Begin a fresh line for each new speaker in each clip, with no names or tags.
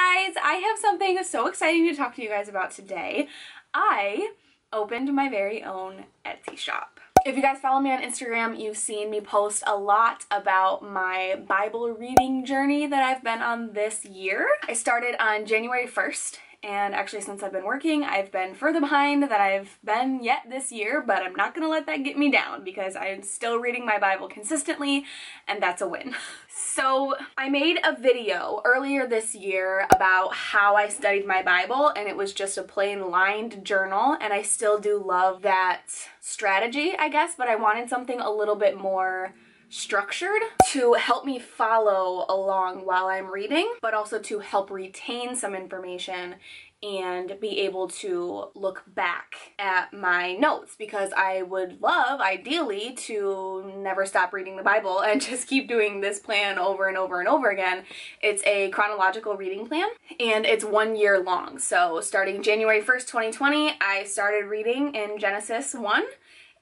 guys, I have something so exciting to talk to you guys about today. I opened my very own Etsy shop. If you guys follow me on Instagram, you've seen me post a lot about my Bible reading journey that I've been on this year. I started on January 1st. And actually, since I've been working, I've been further behind than I've been yet this year, but I'm not gonna let that get me down because I'm still reading my Bible consistently, and that's a win. So I made a video earlier this year about how I studied my Bible, and it was just a plain lined journal, and I still do love that strategy, I guess, but I wanted something a little bit more structured to help me follow along while I'm reading, but also to help retain some information and be able to look back at my notes, because I would love, ideally, to never stop reading the Bible and just keep doing this plan over and over and over again. It's a chronological reading plan, and it's 1 year long. So starting January 1st, 2020, I started reading in Genesis 1.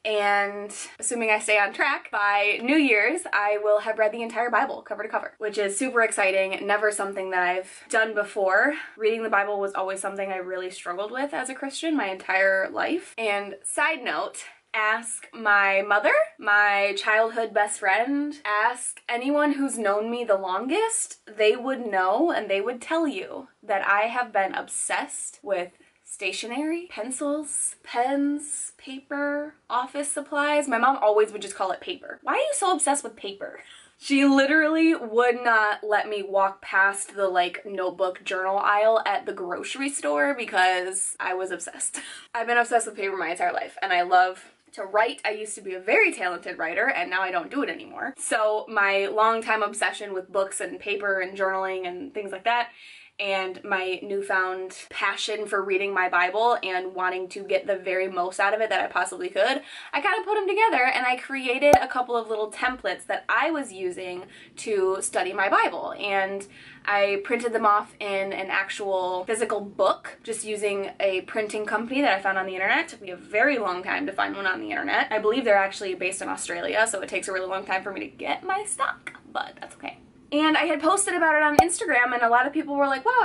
And assuming I stay on track, by New Year's, I will have read the entire Bible cover to cover, which is super exciting. Never something that I've done before. Reading the Bible was always something I really struggled with as a Christian my entire life. And side note, ask my mother, my childhood best friend, ask anyone who's known me the longest. They would know and they would tell you that I have been obsessed with stationery, pencils, pens, paper, office supplies. My mom always would just call it paper. Why are you so obsessed with paper? She literally would not let me walk past the notebook journal aisle at the grocery store because I was obsessed. I've been obsessed with paper my entire life, and I love to write. I used to be a very talented writer, and now I don't do it anymore. So my longtime obsession with books and paper and journaling and things like that, and my newfound passion for reading my Bible and wanting to get the very most out of it that I possibly could, I kind of put them together and I created a couple of little templates that I was using to study my Bible. And I printed them off in an actual physical book, just using a printing company that I found on the internet. It took me a very long time to find one on the internet. I believe they're actually based in Australia, so it takes a really long time for me to get my stock, but that's okay. And I had posted about it on Instagram, and a lot of people were like, wow,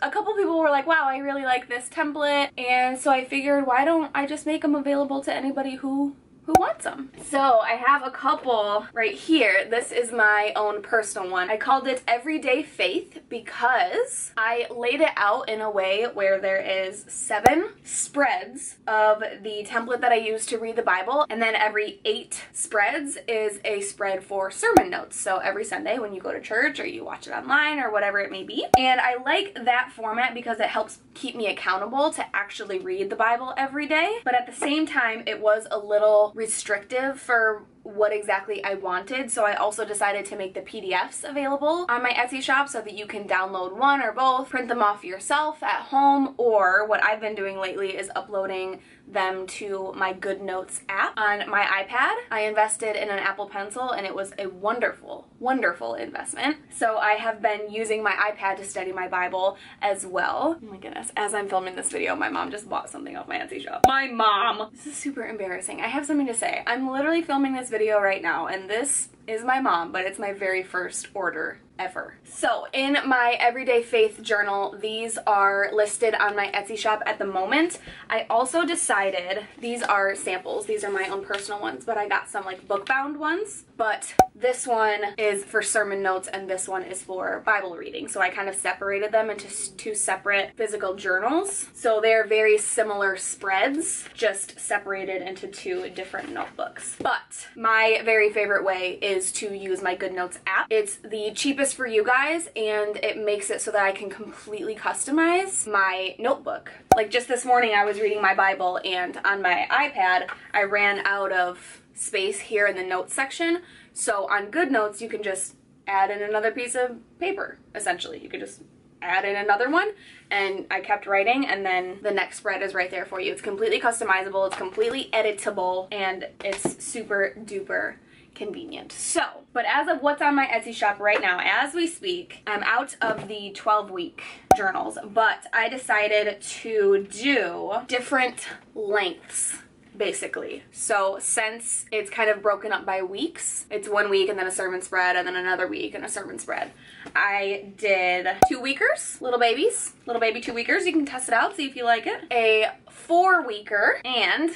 a couple people were like, wow, I really like this template. And so I figured, why don't I just make them available to anybody who wants them? So I have a couple right here. This is my own personal one. I called it Everyday Faith because I laid it out in a way where there is 7 spreads of the template that I use to read the Bible, and then every 8 spreads is a spread for sermon notes. So every Sunday when you go to church or you watch it online or whatever it may be. And I like that format because it helps keep me accountable to actually read the Bible every day. But at the same time, it was a little restrictive for what exactly I wanted, so I also decided to make the PDFs available on my Etsy shop so that you can download one or both, print them off yourself at home, or what I've been doing lately is uploading them to my GoodNotes app on my iPad. I invested in an Apple Pencil and it was a wonderful, wonderful investment. So I have been using my iPad to study my Bible as well. Oh my goodness, as I'm filming this video, my mom just bought something off my Etsy shop. My mom! This is super embarrassing. I have something to say. I'm literally filming this video right now, and this is my mom, but it's my very first order ever. So in my Everyday Faith journal, these are listed on my Etsy shop at the moment. I also decided, these are samples, these are my own personal ones, but I got some book bound ones. But this one is for sermon notes and this one is for Bible reading. So I kind of separated them into 2 separate physical journals. So they're very similar spreads, just separated into 2 different notebooks. But my very favorite way is to use my GoodNotes app. It's the cheapest for you guys, and it makes it so that I can completely customize my notebook. Like just this morning I was reading my Bible, and on my iPad I ran out of space here in the notes section. So on GoodNotes you can just add in another piece of paper, essentially. You can just add in another one, and I kept writing, and then the next spread is right there for you. It's completely customizable, it's completely editable, and it's super duper convenient. So, but as of what's on my Etsy shop right now, as we speak, I'm out of the 12-week journals, but I decided to do different lengths basically. So since it's kind of broken up by weeks, it's 1 week and then a sermon spread and then another week and a sermon spread. I did 2-weekers, little baby 2-weekers. You can test it out, see if you like it. A 4-weeker and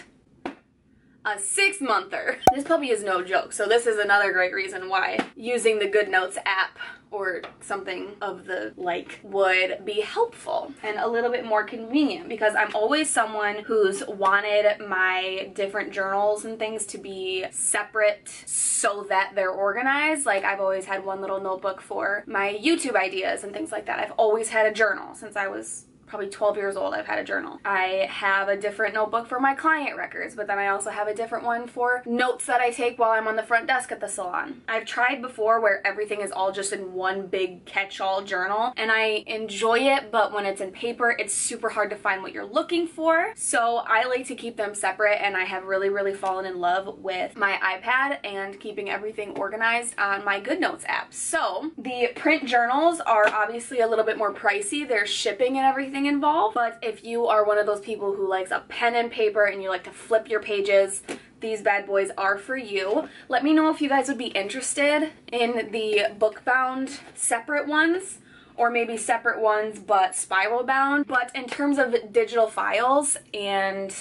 a 6-monther. This puppy is no joke, so this is another great reason why using the GoodNotes app or something of the like would be helpful and a little bit more convenient, because I'm always someone who's wanted my different journals and things to be separate so that they're organized. Like, I've always had one little notebook for my YouTube ideas and things like that. I've always had a journal since I was probably 12 years old. I've had a journal. I have a different notebook for my client records, but then I also have a different one for notes that I take while I'm on the front desk at the salon. I've tried before where everything is all just in one big catch-all journal, and I enjoy it, but when it's in paper, it's super hard to find what you're looking for. So I like to keep them separate, and I have really fallen in love with my iPad and keeping everything organized on my GoodNotes app. So the print journals are obviously a little bit more pricey. There's shipping and everything involved, but if you are one of those people who likes a pen and paper and you like to flip your pages, these bad boys are for you. Let me know if you guys would be interested in the book bound separate ones, or maybe separate ones but spiral bound. But in terms of digital files and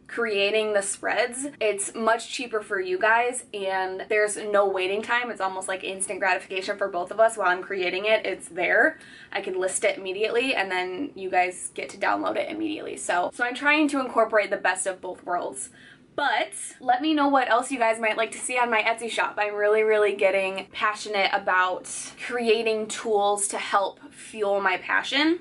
creating the spreads, it's much cheaper for you guys, and there's no waiting time. It's almost like instant gratification for both of us. While I'm creating it, it's there. I can list it immediately, and then you guys get to download it immediately. So I'm trying to incorporate the best of both worlds. But let me know what else you guys might like to see on my Etsy shop. I'm really getting passionate about creating tools to help fuel my passion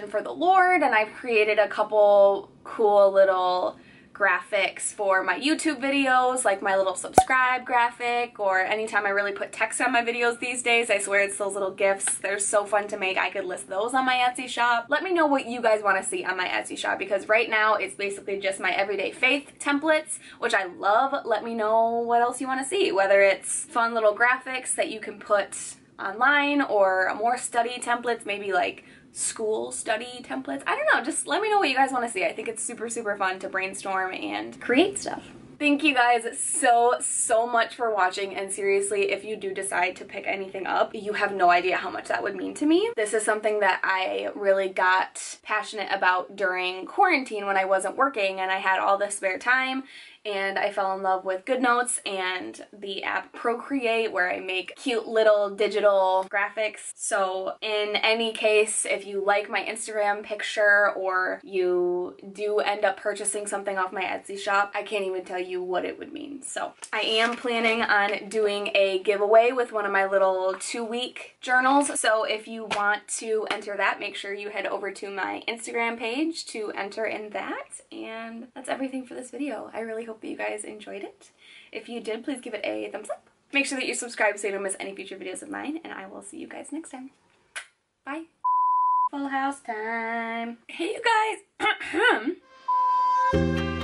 for the Lord, and I've created a couple cool little graphics for my YouTube videos, like my little subscribe graphic, or anytime I really put text on my videos these days. I swear it's those little GIFs. They're so fun to make. I could list those on my Etsy shop. Let me know what you guys want to see on my Etsy shop, because right now it's basically just my everyday faith templates, which I love. Let me know what else you want to see, whether it's fun little graphics that you can put online or more study templates, maybe like school study templates. I don't know, just let me know what you guys want to see. I think it's super fun to brainstorm and create stuff. Thank you guys so much for watching, and seriously, if you do decide to pick anything up, you have no idea how much that would mean to me. This is something that I really got passionate about during quarantine when I wasn't working and I had all this spare time, and I fell in love with GoodNotes and the app Procreate, where I make cute little digital graphics. So in any case, if you like my Instagram picture or you do end up purchasing something off my Etsy shop, I can't even tell you what it would mean. So I am planning on doing a giveaway with one of my little 2-week journals. So if you want to enter that, make sure you head over to my Instagram page to enter in that. And that's everything for this video. I really hope that you guys enjoyed it. If you did, please give it a thumbs up. Make sure that you subscribe so you don't miss any future videos of mine, and I will see you guys next time. Bye. Full house time. Hey, you guys.